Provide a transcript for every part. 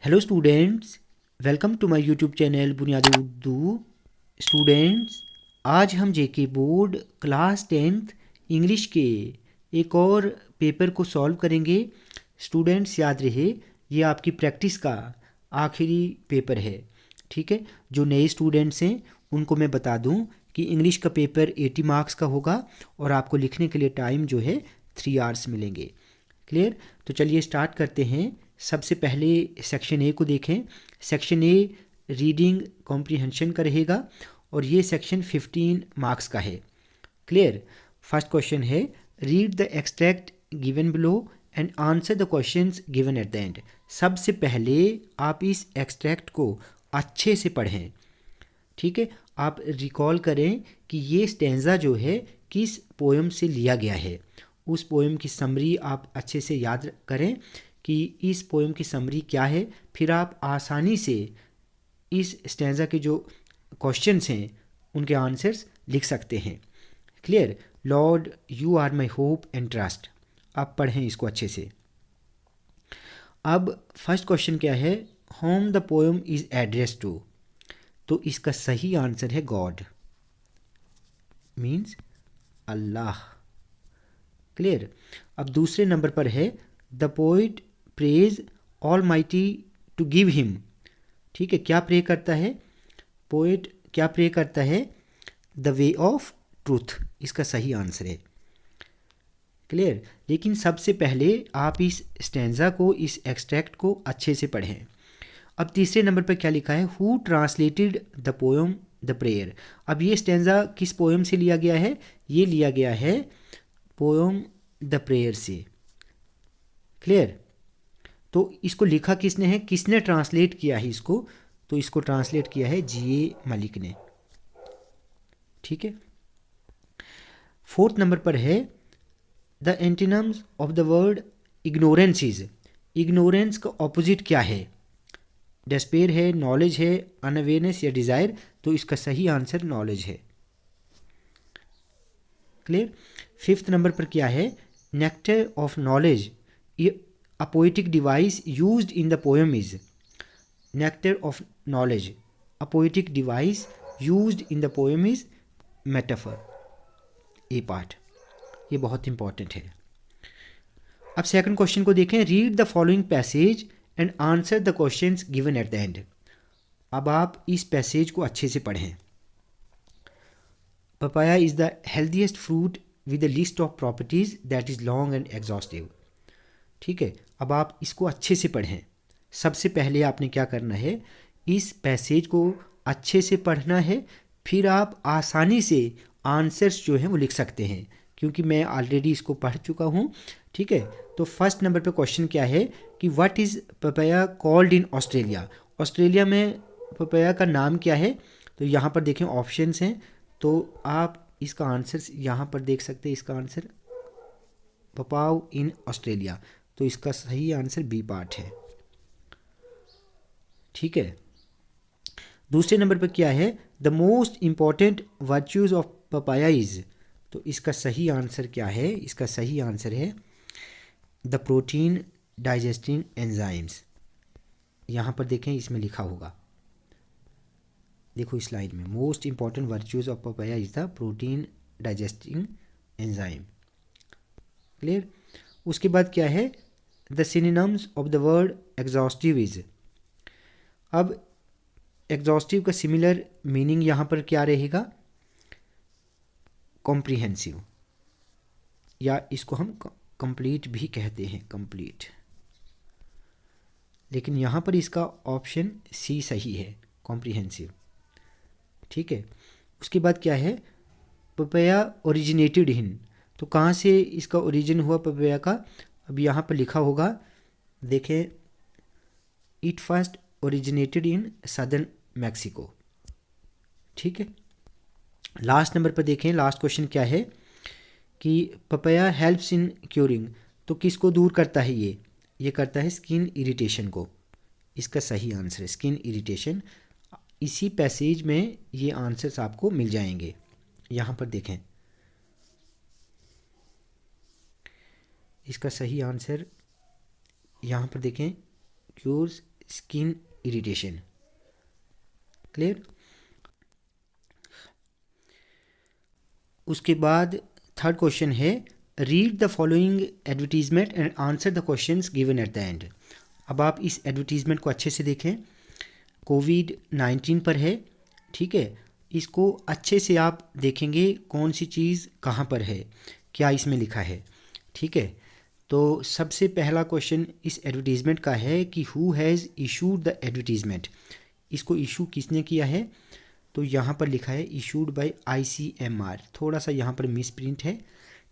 Hello students, welcome to my YouTube channel Buniyadi Urdu. Students, आज हम जेके board class 10th English के एक और पेपर को सॉल्व करेंगे। स्टूडेंट्स, याद रहे ये आपकी प्रैक्टिस का आखिरी पेपर है। ठीक है, जो नए स्टूडेंट्स हैं उनको मैं बता दूं कि इंग्लिश का पेपर 80 मार्क्स का होगा और आपको लिखने के लिए टाइम जो है 3 आवर्स मिलेंगे। क्लियर? तो चलिए स्टार्ट करते हैं। सबसे पहले सेक्शन ए को देखें। सेक्शन ए रीडिंग कॉम्प्रीहेंशन का रहेगा और ये सेक्शन 15 मार्क्स का है। क्लियर? फर्स्ट क्वेश्चन है, read the extract given below and answer the questions given at the end. सबसे पहले आप इस एक्सट्रैक्ट को अच्छे से पढ़ें। ठीक है, आप रिकॉल करें कि ये स्टेंजा जो है किस पोएम से लिया गया है। उस पोएम की समरी आप अच्छे से याद करें कि इस पोएम की समरी क्या है, फिर आप आसानी से इस स्टेंजा के जो क्वेश्चंस हैं उनके आंसर्स लिख सकते हैं। Clear? Lord you are my hope and trust. आप पढ़ें इसको अच्छे से। अब फर्स्ट क्वेश्चन क्या है, whom the poem is address to. तो इसका सही आंसर है गॉड, मीन्स अल्लाह। क्लियर? अब दूसरे नंबर पर है, the poet praise almighty to give him. ठीक है, क्या प्रे करता है पोइट? क्या प्रे करता है? The way of truth. इसका सही आंसर है। क्लियर? लेकिन सबसे पहले आप इस स्टेंजा को, इस एक्सट्रैक्ट को अच्छे से पढ़ें। अब तीसरे नंबर पर क्या लिखा है, who translated the poem the prayer. अब ये स्टेंजा किस पोएम से लिया गया है? ये लिया गया है पोएम द प्रेयर से। क्लियर? तो इसको लिखा किसने है, किसने ट्रांसलेट किया है इसको? तो इसको ट्रांसलेट किया है जी.ए. मलिक ने। ठीक है, फोर्थ नंबर पर है, the antonyms of the word ignorance is. Ignorance का ऑपोजिट क्या है? डेस्पेयर है, नॉलेज है, अनअवेयरनेस या डिज़ायर। तो इसका सही आंसर नॉलेज है। क्लियर? फिफ्थ नंबर पर क्या है, nectar of knowledge a poetic device used in the poem is। nectar of knowledge, a poetic device used in the poem is metaphor। A part ये बहुत important है। अब second question को देखें, read the following passage and answer the questions given at the end. अब आप इस passage को अच्छे से पढ़ें। Papaya is the healthiest fruit with the list of properties that is long and exhaustive. ठीक है, अब आप इसको अच्छे से पढ़ें। सबसे पहले आपने क्या करना है, इस पैसेज को अच्छे से पढ़ना है, फिर आप आसानी से आंसर्स जो हैं वो लिख सकते हैं, क्योंकि मैं ऑलरेडी इसको पढ़ चुका हूँ। ठीक है, तो फर्स्ट नंबर पे क्वेश्चन क्या है कि what is papaya called in Australia. Australia में पपाया का नाम क्या है? तो यहाँ पर देखें ऑप्शंस हैं, तो आप इसका आंसर यहाँ पर देख सकते हैं। इसका आंसर पपाव इन ऑस्ट्रेलिया, तो इसका सही आंसर बी पार्ट है। ठीक है, दूसरे नंबर पर क्या है, the most important virtues of papaya is. तो इसका सही आंसर क्या है? इसका सही आंसर है द प्रोटीन डाइजेस्टिंग एंजाइम्स। यहाँ पर देखें, इसमें लिखा होगा, देखो इस लाइन में, most important virtues of papaya is the protein digesting enzyme. Clear? उसके बाद क्या है, the synonyms of the word exhaustive is. अब एग्जॉस्टिव का सिमिलर मीनिंग यहाँ पर क्या रहेगा? कॉम्प्रीहेंसिव, या इसको हम कंप्लीट भी कहते हैं, कंप्लीट। लेकिन यहाँ पर इसका ऑप्शन सी सही है, कॉम्प्रीहेंसिव। ठीक है, उसके बाद क्या है, पपाया ओरिजिनेटेड इन। तो कहाँ से इसका ओरिजिन हुआ पपाया का? अब यहाँ पर लिखा होगा, देखें, it first originated in southern Mexico. ठीक है, लास्ट नंबर पर देखें, लास्ट क्वेश्चन क्या है कि पपाया हेल्प्स इन क्यूरिंग। तो किसको दूर करता है ये करता है स्किन इरिटेशन को। इसका सही आंसर है स्किन इरिटेशन। इसी पैसेज में ये आंसर्स आपको मिल जाएंगे। यहाँ पर देखें, इसका सही आंसर यहाँ पर देखें, क्यूर्स स्किन इरिटेशन। क्लियर। उसके बाद थर्ड क्वेश्चन है read the following advertisement and answer the questions given at the end. अब आप इस एडवर्टीजमेंट को अच्छे से देखें, कोविड-19 पर है, ठीक है। इसको अच्छे से आप देखेंगे कौन सी चीज़ कहाँ पर है, क्या इसमें लिखा है, ठीक है। तो सबसे पहला क्वेश्चन इस एडवर्टीजमेंट का है कि who has issued the advertisement. इसको इशू किसने किया है, तो यहाँ पर लिखा है इशूड बाय ICMR। थोड़ा सा यहाँ पर मिस प्रिंट है,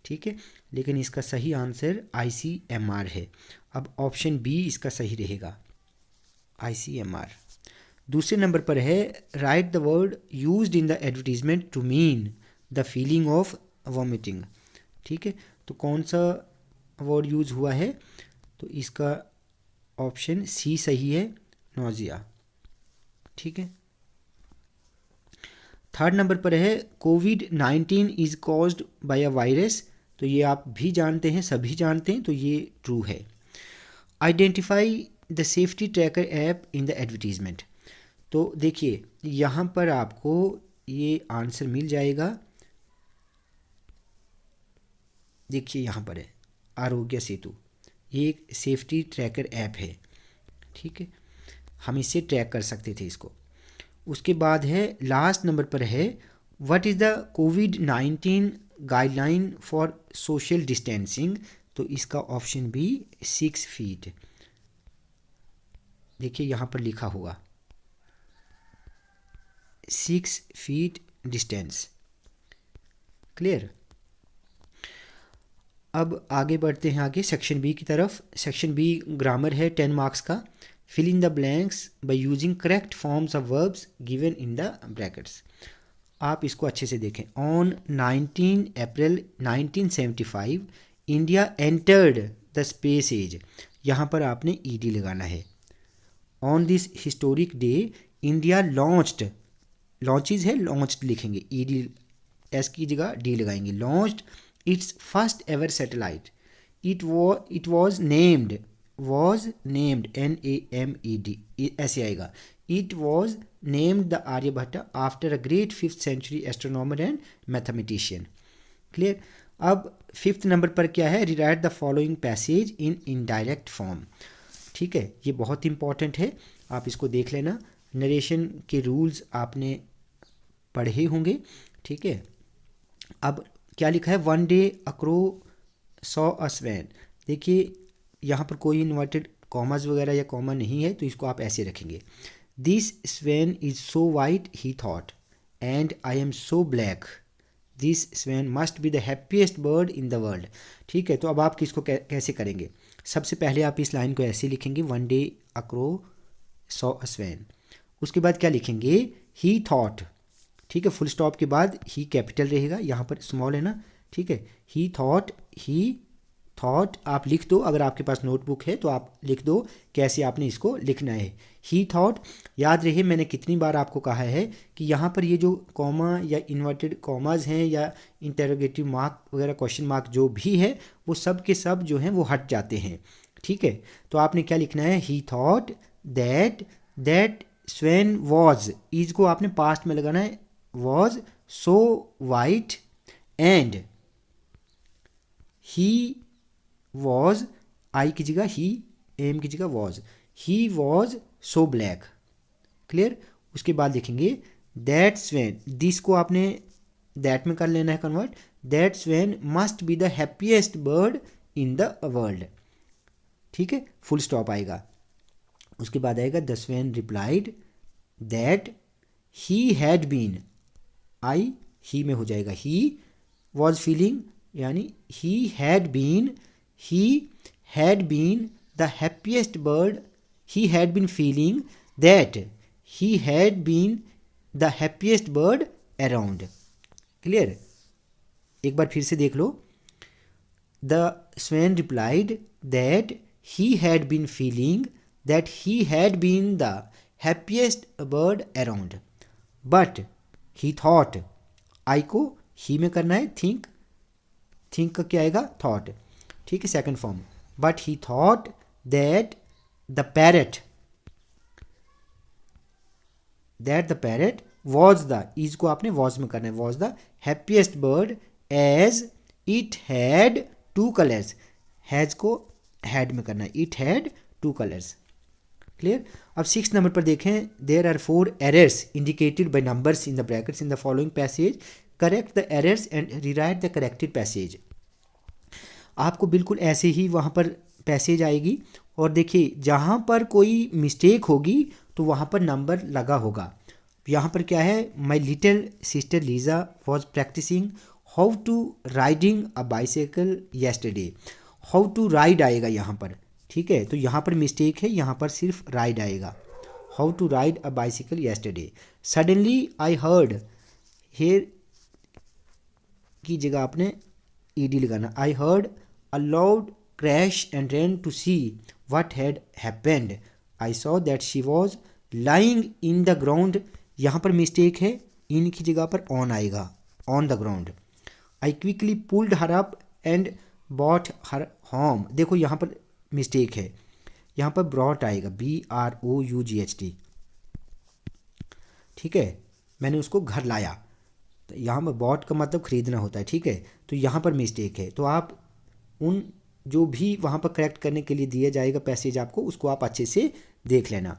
ठीक है, लेकिन इसका सही आंसर ICMR है। अब ऑप्शन बी इसका सही रहेगा, ICMR। दूसरे नंबर पर है right the word used in the advertisement to mean the feeling of vomiting, ठीक है। तो कौन सा वर्ड यूज हुआ है, तो इसका ऑप्शन सी सही है, नोजिया, ठीक है। थर्ड नंबर पर है कोविड-19 is caused by a virus. तो ये आप भी जानते हैं, सभी जानते हैं, तो ये ट्रू है। Identify the safety tracker app in the advertisement. तो देखिए यहाँ पर आपको ये आंसर मिल जाएगा। देखिए यहाँ पर है आरोग्य सेतु, ये एक सेफ्टी ट्रैकर ऐप है, ठीक है, हम इससे ट्रैक कर सकते थे इसको। उसके बाद है लास्ट नंबर पर है what is the covid guideline for social distancing. तो इसका ऑप्शन बी 6 फीट। देखिए यहाँ पर लिखा होगा 6 फीट डिस्टेंस। क्लियर। अब आगे बढ़ते हैं आगे सेक्शन बी की तरफ। सेक्शन बी ग्रामर है 10 मार्क्स का। Fill in the blanks by using correct forms of verbs given in the brackets. आप इसको अच्छे से देखें। On 19 April 1975 India entered the space age. यहाँ पर आपने ईडी लगाना है। On this historic day India launched, launches है, लॉन्च्ड लिखेंगे, ईडी एस की जगह डी लगाएंगे। Launched its first ever satellite. It was named, was named NAMED, ऐसे आएगा। It was named the Aryabhatta after a great 5th century astronomer and mathematician. Clear? अब 5th number पर क्या है, rewrite the following passage in indirect form। ठीक है, ये बहुत इंपॉर्टेंट है, आप इसको देख लेना। नरेशन के रूल्स आपने पढ़े होंगे, ठीक है। अब क्या लिखा है, one day accrue saw a swan. देखिए यहाँ पर कोई इन्वर्टेड कॉमास वगैरह या कॉमा नहीं है, तो इसको आप ऐसे रखेंगे। This swan is so white he thought and I am so black. This swan must be the happiest bird in the world. ठीक है, तो अब आप किसको कैसे करेंगे। सबसे पहले आप इस लाइन को ऐसे लिखेंगे, one day accrue saw a swan. उसके बाद क्या लिखेंगे, ही थॉट। ठीक है, फुल स्टॉप के बाद ही कैपिटल रहेगा, यहाँ पर स्मॉल है ना, ठीक है। ही थॉट, ही थॉट आप लिख दो, अगर आपके पास नोटबुक है तो आप लिख दो कैसे आपने इसको लिखना है। ही थॉट, याद रहे मैंने कितनी बार आपको कहा है कि यहाँ पर ये जो कॉमा या इन्वर्टेड कॉमाज हैं या इंटरोगेटिव मार्क वगैरह क्वेश्चन मार्क जो भी है वो सब के सब जो हैं वो हट जाते हैं। ठीक है, तो आपने क्या लिखना है, he thought that swan was, is को आपने पास्ट में लगाना है, was so white and he was, I की जगह ही, एम की जगह was, he was so black. Clear. उसके बाद लिखेंगे दैट स्वैन, दिस को आपने दैट में कर लेना है convert. That swan must be the happiest bird in the world. ठीक है, फुल स्टॉप आएगा। उसके बाद आएगा the swan replied that he had been, I he में हो जाएगा, ही वॉज फीलिंग यानी he had been, he had been the happiest bird, he had been feeling that he had been the happiest bird around। Clear? एक बार फिर से देख लो। The swan replied that he had been feeling that he had been the happiest bird around, but he thought, I को he में करना है, think का क्या आएगा, thought। ठीक है, second form. But he thought that the parrot, that the parrot was the, is को आपने वॉज में करना है, was the happiest bird as it had 2 colours, has को हैड में करना है, इट हैड 2 कलर्स। क्लियर। अब 6 नंबर पर देखें, there are 4 errors indicated by numbers in the brackets in the following passage, correct the errors and rewrite the corrected passage. आपको बिल्कुल ऐसे ही वहाँ पर पैसेज आएगी और देखिए जहाँ पर कोई मिस्टेक होगी तो वहाँ पर नंबर लगा होगा। यहाँ पर क्या है, my little sister Lisa was practising how to riding a bicycle yesterday, how to ride आएगा यहाँ पर, ठीक है, तो यहाँ पर मिस्टेक है, यहाँ पर सिर्फ राइड आएगा, how to ride a bicycle yesterday. Suddenly I heard, hear की जगह आपने ईडी लगाना, I heard a loud crash and ran to see what had happened, I saw that she was lying in the ground, यहाँ पर mistake है, इन की जगह पर ऑन आएगा, on the ground. I quickly pulled her up and bought her home, देखो यहाँ पर मिस्टेक है, यहाँ पर ब्रॉट आएगा, BROUGHT, ठीक है, मैंने उसको घर लाया, तो यहाँ पर बॉट का मतलब खरीदना होता है, ठीक है, तो यहाँ पर मिस्टेक है। तो आप उन जो भी वहाँ पर करेक्ट करने के लिए दिया जाएगा पैसेज आपको, उसको आप अच्छे से देख लेना,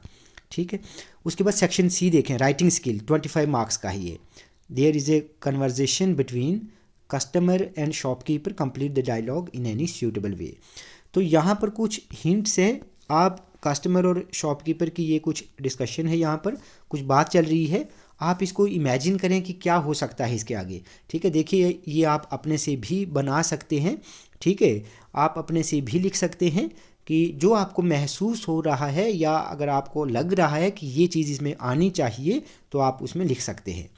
ठीक है। उसके बाद सेक्शन सी देखें, राइटिंग स्किल, 25 मार्क्स का ही है। There is a conversation between customer and shopkeeper, complete the dialogue in any suitable way. तो यहाँ पर कुछ हिंट्स है, आप कस्टमर और शॉपकीपर की ये कुछ डिस्कशन है, यहाँ पर कुछ बात चल रही है, आप इसको इमेजिन करें कि क्या हो सकता है इसके आगे, ठीक है। देखिए ये आप अपने से भी बना सकते हैं, ठीक है, आप अपने से भी लिख सकते हैं कि जो आपको महसूस हो रहा है या अगर आपको लग रहा है कि ये चीज़ इसमें आनी चाहिए तो आप उसमें लिख सकते हैं,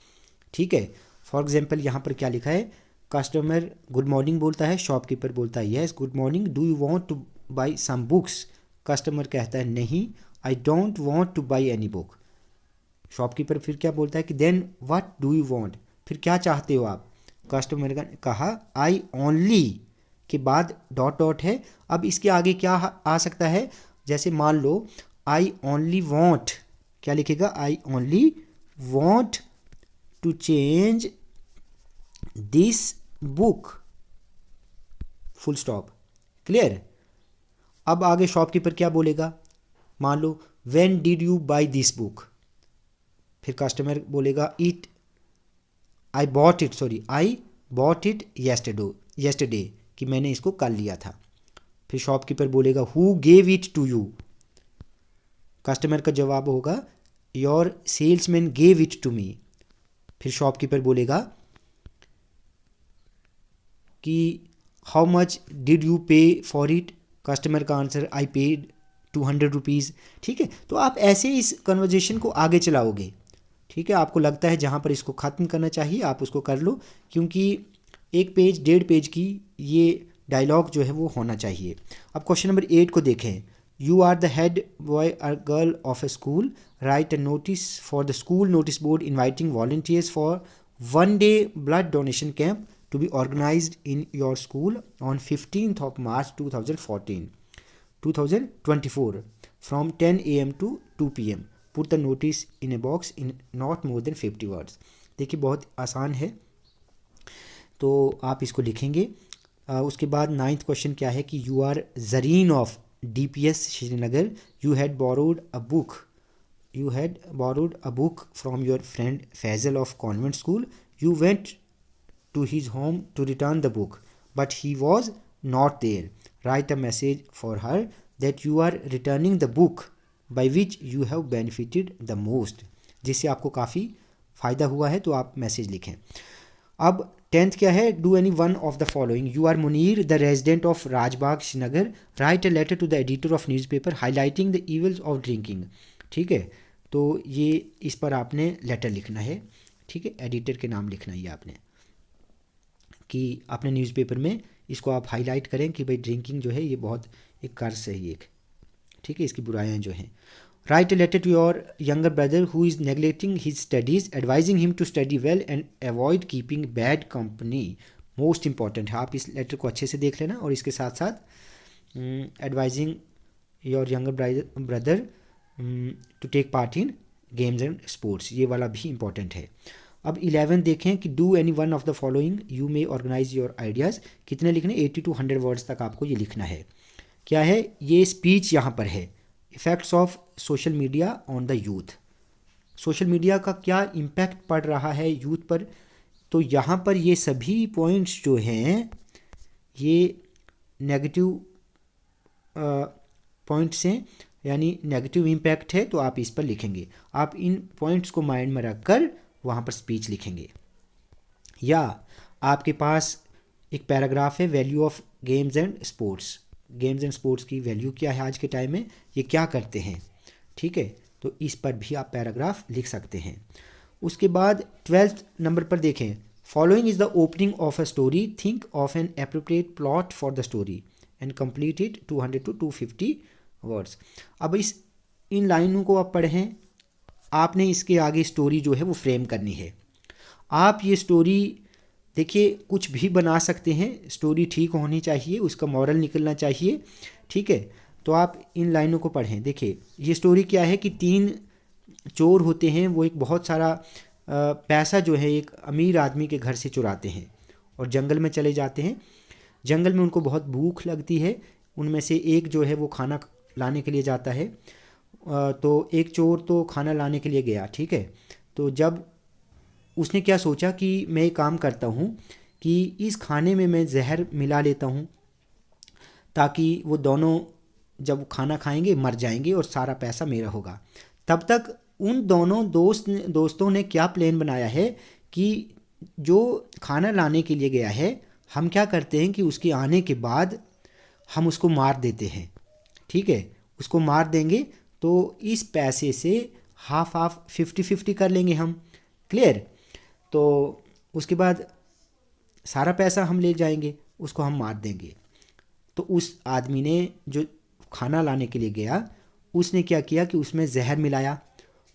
ठीक है। फॉर एग्जांपल यहाँ पर क्या लिखा है, कस्टमर गुड मॉर्निंग बोलता है, शॉपकीपर बोलता है yes good morning, do you want to buy some books, customer कहता है नहीं, I don't want to buy any book. Shopkeeper फिर क्या बोलता है कि then what do you want, फिर क्या चाहते हो आप, कस्टमर ने कहा आई ओनली, के बाद डॉट डॉट है। अब इसके आगे क्या आ सकता है, जैसे मान लो आई ओनली वॉन्ट, क्या लिखेगा, I only want to change this book, full stop, clear. अब आगे शॉपकीपर क्या बोलेगा, मान लो when did you buy this book, फिर कस्टमर बोलेगा it I bought it yesterday, कि मैंने इसको कल लिया था। फिर शॉपकीपर बोलेगा who gave it to you, customer का जवाब होगा your salesman gave it to me. फिर शॉपकीपर बोलेगा कि how much did you pay for it, customer का आंसर आई पेड 200 रुपीज़, ठीक है। तो आप ऐसे इस कन्वर्जेशन को आगे चलाओगे, ठीक है। आपको लगता है जहाँ पर इसको ख़त्म करना चाहिए आप उसको कर लो, क्योंकि 1 पेज 1.5 पेज की ये डायलॉग जो है वो होना चाहिए। अब क्वेश्चन नंबर 8 को देखें, you are the head boy और girl of a school, write a notice for the school notice board inviting volunteers for 1 day blood donation camp to be organized in your school on 15th of March 2024 from 10 a.m. to 2 p.m. Put the notice in a box in not more than 50 words. देखिए बहुत आसान है, तो आप इसको लिखेंगे। उसके बाद 9th क्वेश्चन क्या है कि you are Zareen of DPS Srinagar, you had borrowed a book from your friend Faisal of convent school, you went to his home to return the book but he was not there, write a message for her that you are returning the book by which you have benefited the most, जिससे आपको काफ़ी फ़ायदा हुआ है, तो आप message लिखें। अब 10th क्या है, do any one of the following, you are Munir the resident of Rajbagh Srinagar, write a letter to the editor of newspaper highlighting the evils of drinking, ठीक है। तो ये इस पर आपने लेटर लिखना है, ठीक है, एडिटर के नाम लिखना है आपने, कि अपने न्यूज़पेपर में इसको आप हाईलाइट करें कि भाई ड्रिंकिंग जो है ये बहुत एक कर्ज है एक, ठीक है, इसकी बुराइयां जो हैं। Write a letter to your younger brother who is neglecting his studies, advising him to study well and avoid keeping bad company, most important है, आप इस लेटर को अच्छे से देख लेना। और इसके साथ साथ advising your younger brother to take part in games and sports, ये वाला भी इंपॉर्टेंट है। अब 11 देखें कि do any one of the following you may organise your ideas, कितने लिखने, 80 to 100 वर्ड्स तक आपको ये लिखना है। क्या है ये स्पीच यहाँ पर है, effects of social media on the youth, social media का क्या इम्पैक्ट पड़ रहा है यूथ पर। तो यहाँ पर ये सभी पॉइंट्स जो हैं ये नेगेटिव पॉइंट्स हैं, यानी नेगेटिव इम्पैक्ट है, तो आप इस पर लिखेंगे। आप इन पॉइंट्स को माइंड में रखकर वहाँ पर स्पीच लिखेंगे। या आपके पास एक पैराग्राफ है value of games and sports, games and sports की वैल्यू क्या है आज के टाइम में, ये क्या करते हैं, ठीक है, तो इस पर भी आप पैराग्राफ लिख सकते हैं। उसके बाद 12th नंबर पर देखें, following is the opening of a story, think of N appropriate plot for the story and complete it 200 to 250 words. अब इन लाइनों को आप पढ़ें, आपने इसके आगे स्टोरी जो है वो फ्रेम करनी है। आप ये स्टोरी देखिए कुछ भी बना सकते हैं, स्टोरी ठीक होनी चाहिए, उसका मॉरल निकलना चाहिए, ठीक है। तो आप इन लाइनों को पढ़ें। देखिए ये स्टोरी क्या है कि 3 चोर होते हैं, वो एक बहुत सारा पैसा जो है एक अमीर आदमी के घर से चुराते हैं और जंगल में चले जाते हैं। जंगल में उनको बहुत भूख लगती है, उनमें से एक जो है वो खाना लाने के लिए जाता है। तो एक चोर तो खाना लाने के लिए गया, ठीक है। तो जब उसने क्या सोचा कि मैं एक काम करता हूँ कि इस खाने में मैं जहर मिला लेता हूँ ताकि वो दोनों जब खाना खाएंगे मर जाएंगे और सारा पैसा मेरा होगा। तब तक उन दोनों दोस्तों ने क्या प्लान बनाया है कि जो खाना लाने के लिए गया है, हम क्या करते हैं कि उसके आने के बाद हम उसको मार देते हैं, ठीक है, उसको मार देंगे तो इस पैसे से हाफ 50-50 कर लेंगे हम, क्लियर। तो उसके बाद सारा पैसा हम ले जाएंगे, उसको हम मार देंगे। तो उस आदमी ने जो खाना लाने के लिए गया उसने क्या किया कि उसमें जहर मिलाया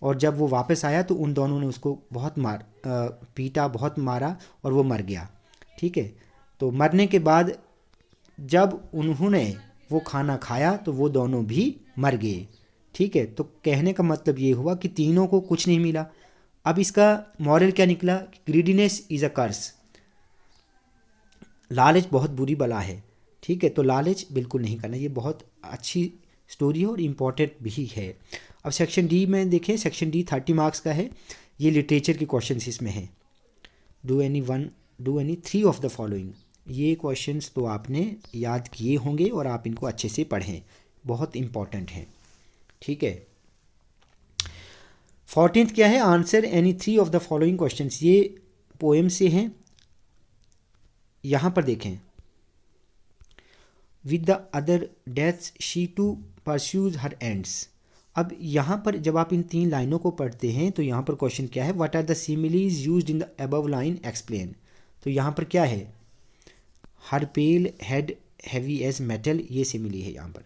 और जब वो वापस आया तो उन दोनों ने उसको बहुत पीटा, बहुत मारा और वो मर गया, ठीक है। तो मरने के बाद जब उन्होंने वो खाना खाया तो वो दोनों भी मर गए, ठीक है। तो कहने का मतलब ये हुआ कि तीनों को कुछ नहीं मिला। अब इसका मॉरल क्या निकला, ग्रीडीनेस इज़ अ कर्स, लालच बहुत बुरी बला है, ठीक है। तो लालच बिल्कुल नहीं करना, ये बहुत अच्छी स्टोरी है और इम्पॉर्टेंट भी है। अब सेक्शन डी में देखें, सेक्शन डी 30 मार्क्स का है, ये लिटरेचर के क्वेश्चन इसमें हैं। Do any 3 of the following, ये क्वेश्चंस तो आपने याद किए होंगे और आप इनको अच्छे से पढ़ें, बहुत इम्पॉर्टेंट हैं, ठीक है। 14th क्या है, answer any 3 of the following questions, ये पोएम से हैं। यहाँ पर देखें, with the other deaths she to pursues her ends. अब यहाँ पर जब आप इन 3 लाइनों को पढ़ते हैं तो यहाँ पर क्वेश्चन क्या है, what are the similes used in the above line explain. तो यहाँ पर क्या है, her pale head heavy as metal, ये सिमिली है यहाँ पर।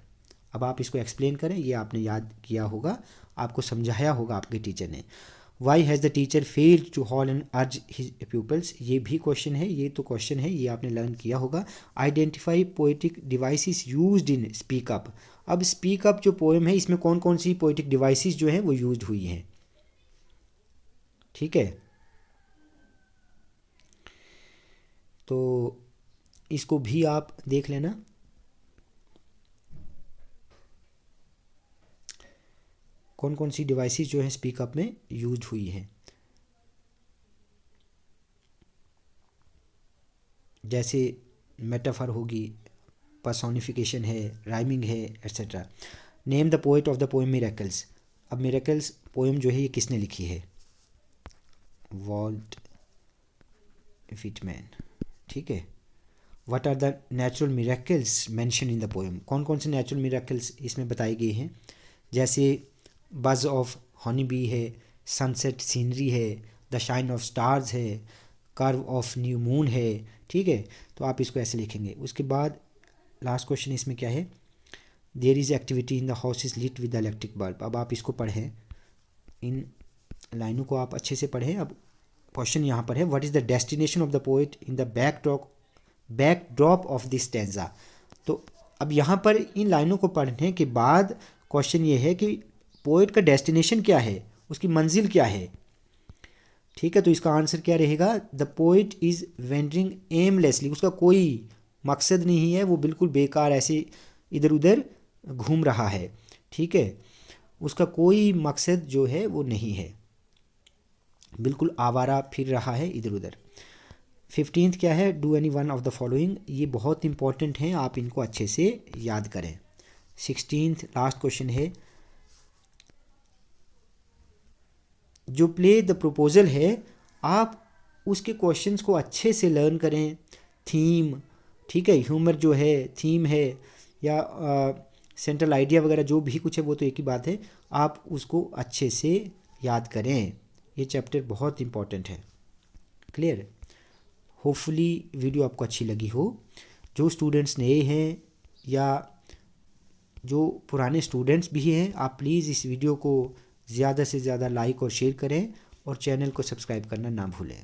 अब आप इसको एक्सप्लेन करें, ये आपने याद किया होगा, आपको समझाया होगा आपके टीचर ने। Why has the teacher failed to haul and urge his pupils, ये भी क्वेश्चन है, ये तो क्वेश्चन है, ये आपने लर्न किया होगा। Identify poetic devices used in speak up. अब स्पीक अप जो पोएम है इसमें कौन कौन सी पोएटिक डिवाइसेस जो हैं वो यूज्ड हुई हैं, ठीक है। तो इसको भी आप देख लेना। कौन कौन सी डिवाइसेस जो है स्पीक अप में यूज हुई हैं, जैसे मेटाफर होगी, पर्सोनिफिकेशन है, राइमिंग है, etcetera. Name the poet of the poem miracles. अब मिरेकल्स पोएम जो है ये किसने लिखी है, वॉल्ट विटमैन, ठीक है। What are the natural miracles mention in the poem, कौन कौन से नेचुरल मिरेकल्स इसमें बताए गए हैं, जैसे बज ऑफ हनी बी है, सनसेट सीनरी है, द शाइन ऑफ स्टार्स है, कर्व ऑफ न्यू मून है, ठीक है। तो आप इसको ऐसे लिखेंगे। उसके बाद लास्ट क्वेश्चन इसमें क्या है, there is activity in the house is lit with the electric bulb. अब आप इसको पढ़ें, इन लाइनों को आप अच्छे से पढ़ें। अब क्वेश्चन यहाँ पर है, what is the destination of the poet in the backdrop of this stanza. तो अब यहाँ पर इन लाइनों को पढ़ने के बाद क्वेश्चन ये है कि पोएट का डेस्टिनेशन क्या है, उसकी मंजिल क्या है। ठीक है, तो इसका आंसर क्या रहेगा, the poet is wandering aimlessly, उसका कोई मकसद नहीं है, वो बिल्कुल बेकार ऐसे इधर उधर घूम रहा है। ठीक है, उसका कोई मकसद जो है वो नहीं है, बिल्कुल आवारा फिर रहा है इधर उधर। 15th क्या है, do any one of the following, ये बहुत इंपॉर्टेंट हैं, आप इनको अच्छे से याद करें। 16th लास्ट क्वेश्चन है, जो प्ले द प्रपोजल है, आप उसके क्वेश्चंस को अच्छे से लर्न करें। थीम, ठीक है, ह्यूमर जो है थीम है, या सेंट्रल आइडिया वगैरह जो भी कुछ है वो तो एक ही बात है, आप उसको अच्छे से याद करें। ये चैप्टर बहुत इंपॉर्टेंट है। क्लियर। होपफुली वीडियो आपको अच्छी लगी हो। जो स्टूडेंट्स नए हैं या जो पुराने स्टूडेंट्स भी हैं, आप प्लीज़ इस वीडियो को ज़्यादा से ज़्यादा लाइक और शेयर करें और चैनल को सब्सक्राइब करना ना भूलें।